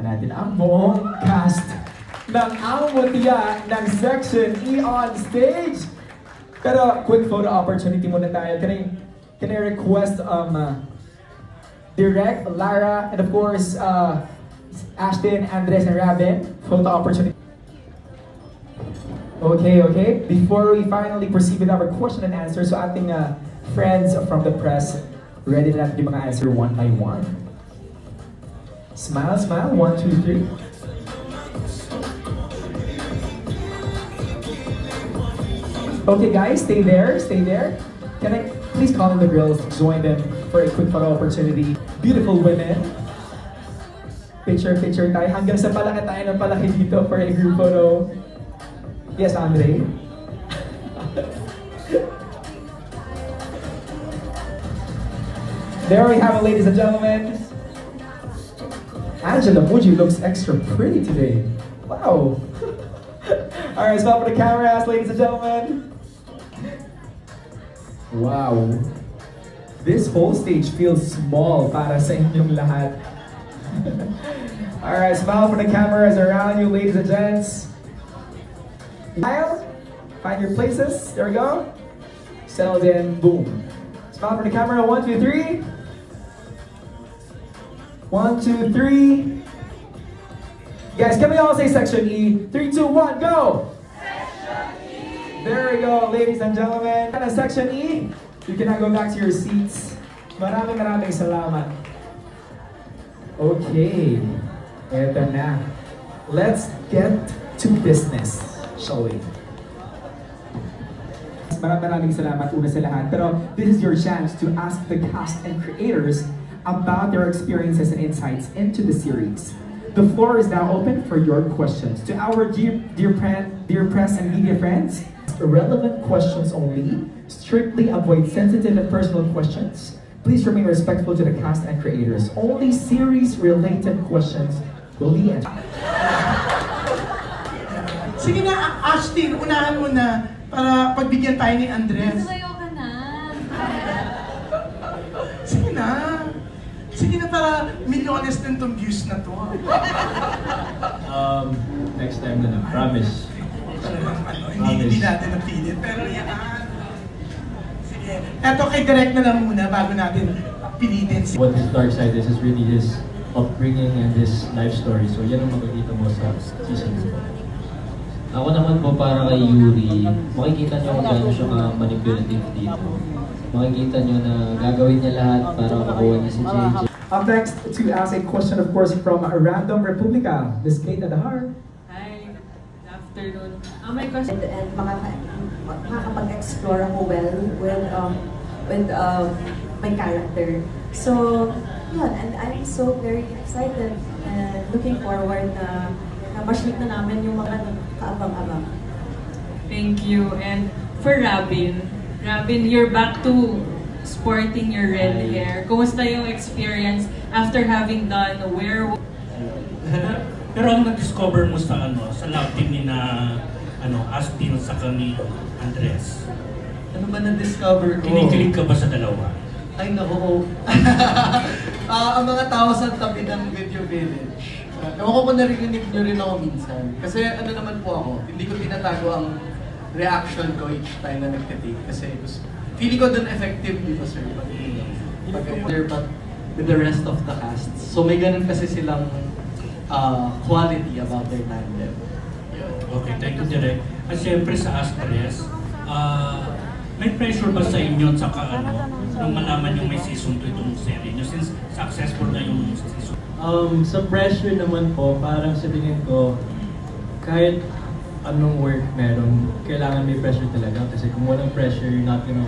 natin ang buong cast ng Ang Mutya ng Section E on stage. Pero quick photo opportunity muna tayo. Can I request Direk, Lara, and of course Ashton, Andres, and Rabin, photo opportunity. Okay. Before we finally proceed with our question and answer, so ating friends from the press, ready na natin yung mga answer one by one. Smile, 1, 2, 3. Okay guys, stay there. Can I please call in the girls to join them for a quick photo opportunity? Beautiful women. Picture tayo. Hanggang sa palaki tayo ng palaki dito for a group photo. Yes, Andre? There we have it, ladies and gentlemen. Angela Muji looks extra pretty today. Wow. Alright, stop for the cameras, ladies and gentlemen. Wow. This whole stage feels small para sa inyong lahat. Alright, smile for the cameras around you, ladies and gents. Smile. Find your places. There we go. Settled in. Boom. Smile for the camera. 1, 2, 3. 1, 2, 3. Guys, can we all say Section E? 3, 2, 1, go! Section E! There we go, ladies and gentlemen. And Section E, you can now go back to your seats. Maraming salamat. Okay, eto na. Let's get to business, shall we? Maraming salamat una sa lahat. Pero this is your chance to ask the cast and creators about their experiences and insights into the series. The floor is now open for your questions. To our dear press and media friends, relevant questions only. Strictly avoid sensitive and personal questions. Please remain respectful to the cast and creators. Only series-related questions will be answered. Sige na, Ashton, unahan mo na para pagbigyan tayo ni Andres. Sumayo ka na. Sige na. Sige na, para milyones din tong views na to. Next time na lang. Promise. Hindi natin napilit, pero yan. Sige. Eto kay Direk na lang muna bago natin pilitin. What his dark side is really his upbringing and his life story. So yan ang makikita mo sa season 2. Ako naman po para kay Yuri, makikita niyo kung gaano siya ka-manipulative dito. Makikita niyo na gagawin niya lahat para makuha niya si JJ. Up next, to ask a question, of course, from Random Republica. Miss Kate Adahar. Hi, good afternoon. My question... And makakapag-explore ako with my character. So, yun, and I'm so very excited and looking forward na ma-shoot na namin yung mga kaabang-abang. Thank you. And for Rabin, you're back to sporting your red hair. Kumusta yung experience after having done Werewolf? Pero ang nag-discover mo sa love team ni na Astin sa ni Andres. Ano ba na-discover ko? Kinikilig ka ba sa dalawa? Ay nako. Ang mga tao sa tabi ng Video Village. Ewan ko kung narinig nyo rin ako minsan. Kasi ano naman po ako, hindi ko tinatago ang reaction ko each time na nagtitake. Kasi feeling ko dun effective, di ba sir? But with the rest of the cast. So may ganun kasi silang quality about their tandem. Okay, thank you, Direk. At siyempre sa Astres, may pressure ba sa inyo at saka nung malaman yung may season 2 itong serie nyo since successful na yung season? Sa pressure naman po, parang sa tingin ko, kahit anong work meron, kailangan may pressure talaga. Kasi kung walang pressure, you're not gonna,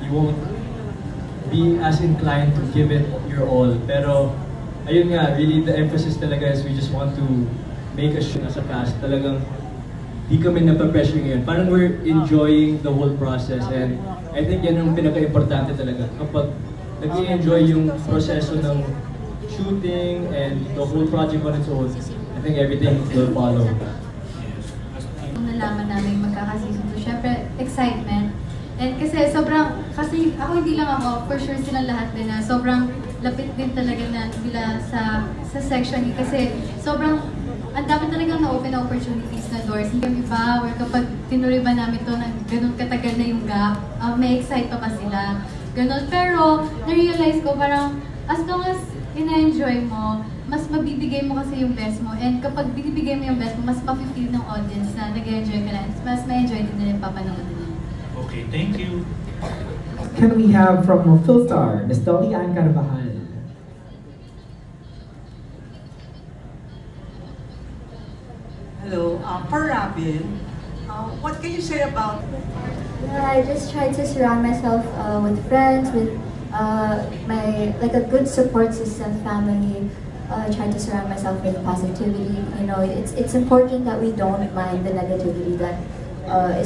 you won't be as inclined to give it your all. Pero, ayun nga, really the emphasis talaga is we just want to make a show as a cast. Talagang di kami napapressure ngayon. Parang we're enjoying the whole process and I think yan ang pinaka-importante talaga. Kapag nag-i-enjoy yung proseso ng shooting and the whole project on its own, I think everything will follow. Nung nalaman namin magkaka-season 2, syempre excitement. And kasi ako hindi lang ako, for sure silang lahat din na sobrang lapit din talaga na bila sa section niya kasi sobrang ang dami talagang na-open na opportunities na doors. Yung iba, or kapag tinuloy ba namin to na ganun katagal na yung gap, may excite pa sila. Ganun. Pero, na-realize ko parang as long as ina-enjoy mo, mas mabibigay mo kasi yung best mo. And kapag binibigay mo yung best mo, mas mapipil ng audience na nag-enjoy ka na. Mas ma-enjoy din nila yung papanood nila. Okay, thank you. Can we have from Philstar, Ms. Dolly Ann Carvajal? Hello, for Robin, what can you say about? Yeah, I just try to surround myself with friends, with like a good support system, family. Try to surround myself with positivity. You know, it's important that we don't mind the negativity that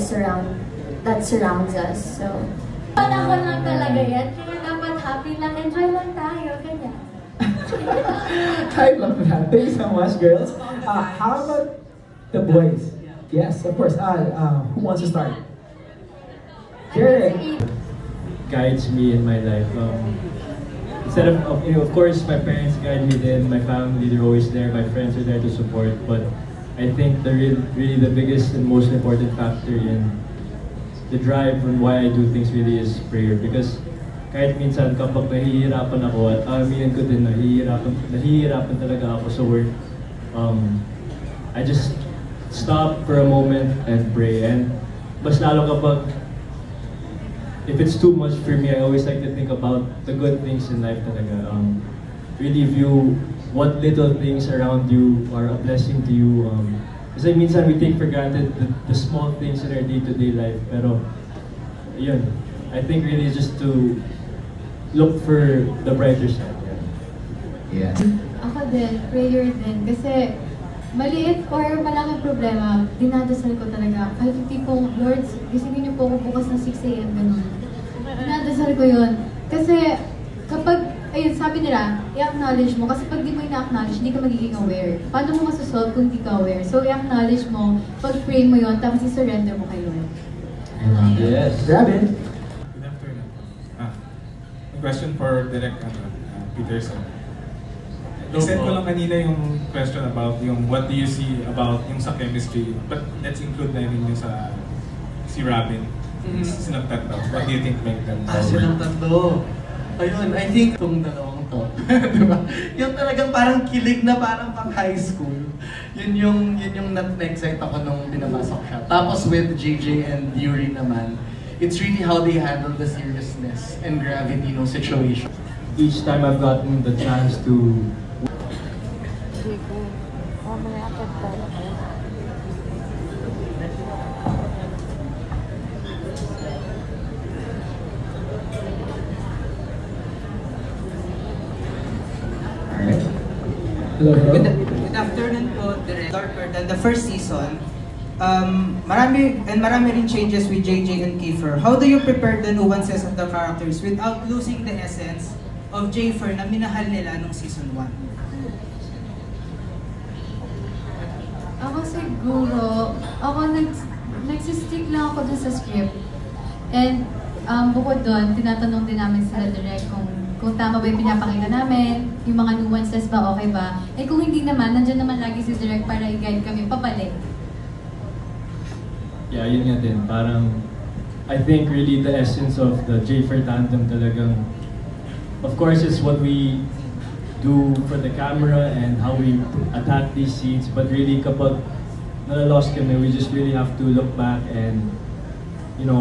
surrounds us. So. Panahon lang talaga yan. Kaya dapat happy lang. Enjoy lang tayo. Kanya. I love that. Thank you so much, girls. How about the boys? Yes, of course. Who wants to start? Jared. Guides me in my life. Instead of course, my parents guide me then, my family, they're always there, my friends are there to support, but I think really the biggest and most important factor in the drive and why I do things really is prayer. Because kahit minsan kapag nahihirapan ako at aminin ko din nahihirapan talaga ako sa work, I just stop for a moment and pray. And mas lalo kapag if it's too much for me, I always like to think about the good things in life talaga. Really view what little things around you are a blessing to you. Kasi minsan we take for granted the small things in our day-to-day life. Pero, yun, I think really just to look for the brighter side. Yeah. Ako din, prayer din. Kasi maliit or malaking problema, dinadasal ko talaga. Kahit yung tipong, Lord, gisingin niyo po ako bukas ng 6 AM, ganun. Dinadasal ko yun. Kasi kapag, ayun, sabi nila, i-acknowledge mo. Kasi pag di mo i-acknowledge, hindi ka magiging aware. Paano mo masasolve kung di ka aware? So, i-acknowledge mo, pag-pray mo yun, tapos i-surrender mo kay Lord. Yes. Robin. Good afternoon. A question for Direk Peterson. I-send ko lang kanina yung question about yung what do you see about yung sa chemistry, but let's include na rin yung sa si Robin. Silang tatlo. What do you think make them forward? Silang tatlo. Ayun, I think itong dalawang to. Diba? Yung talagang parang kilig na parang pang high school. Yun yung na-excite ako nung binabasa ko siya. Tapos with JJ and Yuri naman, it's really how they handle the seriousness and gravity ng situation. Each time I've gotten the chance to Good afternoon po, Director. The first season, marami rin changes with JJ and Kiefer. How do you prepare the nuances of the characters without losing the essence of Jayfer na minahal nila nung season 1? Ako siguro, nagsistick lang ako dun sa script. And bukod doon, tinatanong din namin sila direct kung tama ba yung pinapakita namin, yung mga nuances ba, okay ba. Eh kung hindi naman, nandyan naman lagi si direct para i-guide kami pabalik. Yeah, yun nga din. Parang, I think really the essence of the Jayfer tandem talagang, of course, it's what we do for the camera and how we attack these scenes, but really kapag nalalost kami, we just really have to look back and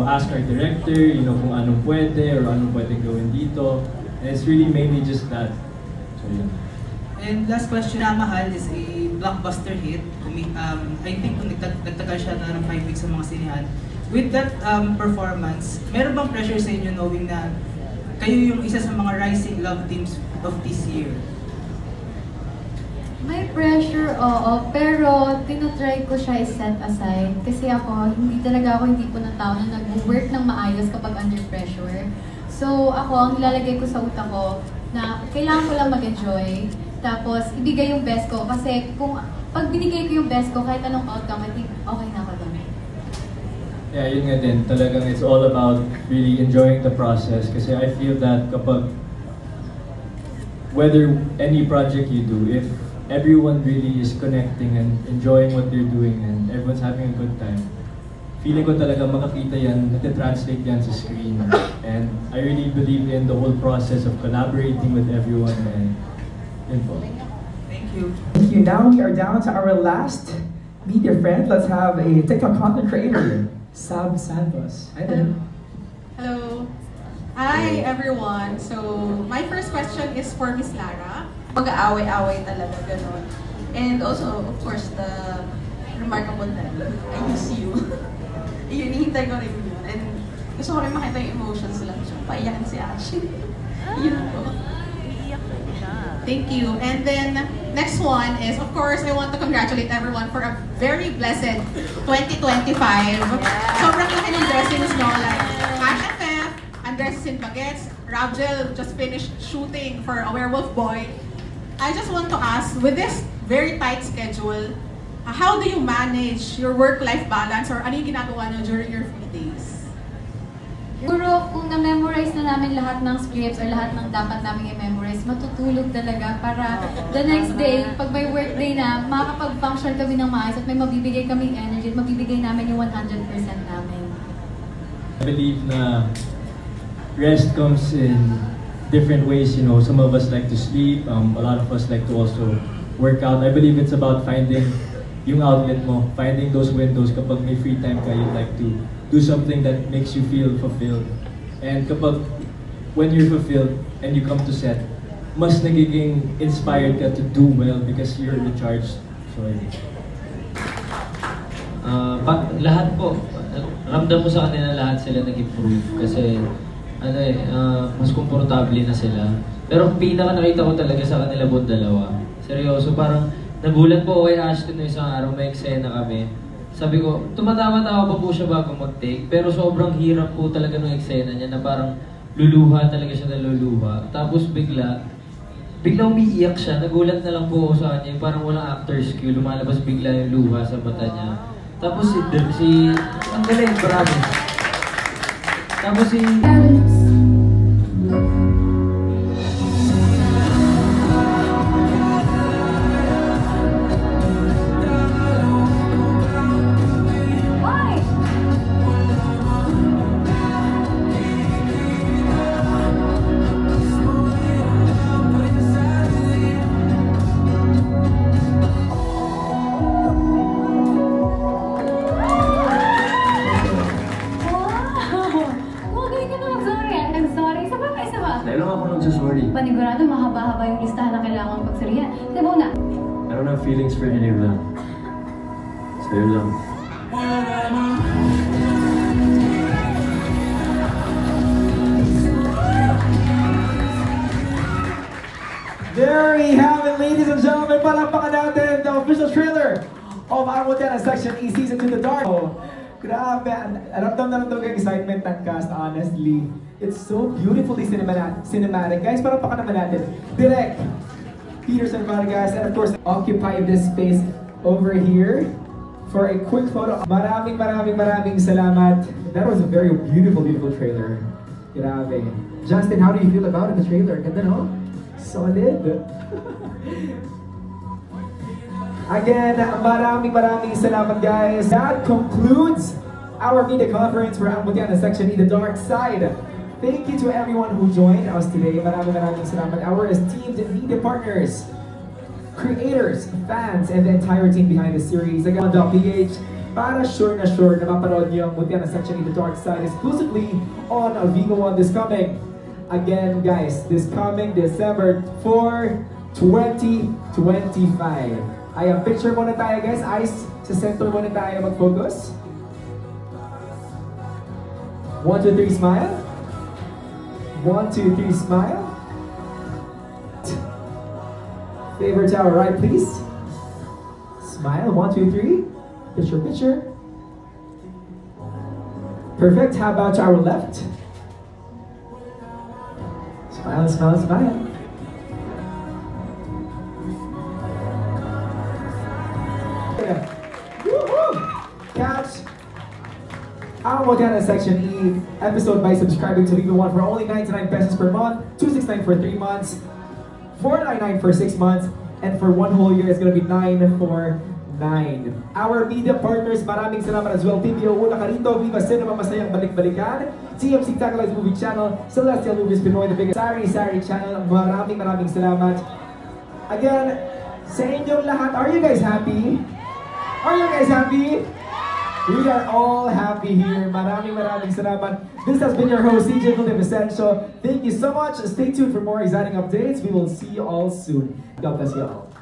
ask our director, kung anong pwede or anong pwede gawin dito. And it's really mainly just that. So, yeah. And last question, Mahal is a blockbuster hit. I think kung nagtagal siya na ng 5 weeks sa mga sinihan. With that performance, meron bang pressure sa inyo knowing na kayo yung isa sa mga rising love teams of this year? May pressure, oo, pero tinutry ko siya i-set aside. Kasi hindi po ng tao na nag-work ng maayos kapag under pressure. So ako, ang nilalagay ko sa utak ko na kailangan ko lang mag-enjoy, tapos ibigay yung best ko. Kasi pag binigay ko yung best ko, kahit anong outcome, I think okay na ako doon. Yeah, yun nga din. Talagang it's all about really enjoying the process. Kasi I feel that kapag whether any project you do, if everyone really is connecting and enjoying what they're doing and everyone's having a good time, feeling ko talaga makakita yan, nati-translate yan sa screen. And I really believe in the whole process of collaborating with everyone and yun po. Thank you. Thank you. Now we are down to our last media friend. Let's have a TikTok content creator, Sab Santos. Hi there. Hello. Hi everyone. So my first question is for Miss Lara. Mag-aaway-aaway talaga ganon. And also, of course, the remarkable talent. I miss you. Yun, hinihintay ko rin yun. And gusto ko rin makita yung emotions nila. Gusto ko paiyakan si Ashley. Yun po. Thank you. And then, next one is, of course, I want to congratulate everyone for a very blessed 2025. Sobrang laki ng dressings, no? Like, HFF, Andres in Baguettes, Rabjel just finished shooting for A Werewolf Boy. I just want to ask, with this very tight schedule, how do you manage your work-life balance or ano yung ginagawa nyo during your free days? Siguro, kung na-memorize na namin lahat ng scripts or lahat ng dapat namin i-memorize, matutulog talaga para the next day, pag may work day na, makakapag-function kami ng maayos at may mabibigay kaming energy at mabibigay namin yung 100% namin. I believe na rest comes in different ways. You know, some of us like to sleep, a lot of us like to also work out. I believe it's about finding yung outlet mo, finding those windows kapag may free time ka, you'd like to do something that makes you feel fulfilled. And kapag, when you're fulfilled and you come to set, mas nagiging inspired ka to do well because you're recharged. So, lahat po, ramdam mo sa kanila lahat sila nag-improve kasi mas komportable na sila. Pero pinaka nakita ko talaga sa kanila buong dalawa. Seryoso, parang nagulat po kay Ashton na isang araw, may eksena kami. Sabi ko, tumatawa-tawa pa po siya bago mag-take, pero sobrang hirap po talaga ng eksena niya na parang luluha talaga siya na luluha. Tapos bigla umiiyak siya, nagulat na lang po ako sa kanya, parang walang actor's cue, lumalabas bigla yung luha sa mata niya. Tapos ang galing, bravo. Tapos panigurado, mahaba-haba yung listahan na kailangan pagsarihan. Diba una? I don't have feelings for any of them. So yun lang. There we have it, ladies and gentlemen. Palakpakan natin the official trailer of Armutana Section E Season 2 The Dark. Oh, grabe. Aramdam na lang yung excitement ng cast, honestly. It's so beautifully cinematic. Guys, palakpakan naman natin. Direk, Peterson Vargas, and of course, occupy this space over here for a quick photo. Maraming salamat. That was a very beautiful trailer. Grabe. Justin, how do you feel about the trailer? Ganda, no? Solid. Again, maraming salamat, guys. That concludes our media conference for Armutana Section E, The Dark Side. Thank you to everyone who joined us today. Maraming salamat. Our esteemed media partners, creators, fans, and the entire team behind the series. Again, PH, para sure na mapanood niyo ang Armutana Section E, The Dark Side exclusively on Vigo One this coming. Again, guys, this coming December 4, 2025. Ayan, picture muna tayo, guys. Eyes sa center muna tayo mag-focus. 1, 2, 3, smile. 1, 2, 3, smile. Favorite tower, right, please. Smile. 1, 2, 3. Picture. Perfect. How about our left? Smile. Catch Armutana Section E episode by subscribing to Vigo One for only 99 pesos per month, 269 for 3 months, 499 for 6 months, and for 1 whole year, it's gonna be 949. Our media partners, maraming salamat as well. PBO Una Carito, Viva Cinema, Masayang Balik-Balikan, TMC Tagalized Movie Channel, Celestial Movies Pinoy, the biggest Sari Channel, maraming salamat. Again, sa inyong lahat, are you guys happy? Are you guys happy? We are all happy here. Maraming salamat. This has been your host, CJ Vicencio. Thank you so much. Stay tuned for more exciting updates. We will see you all soon. God bless you all.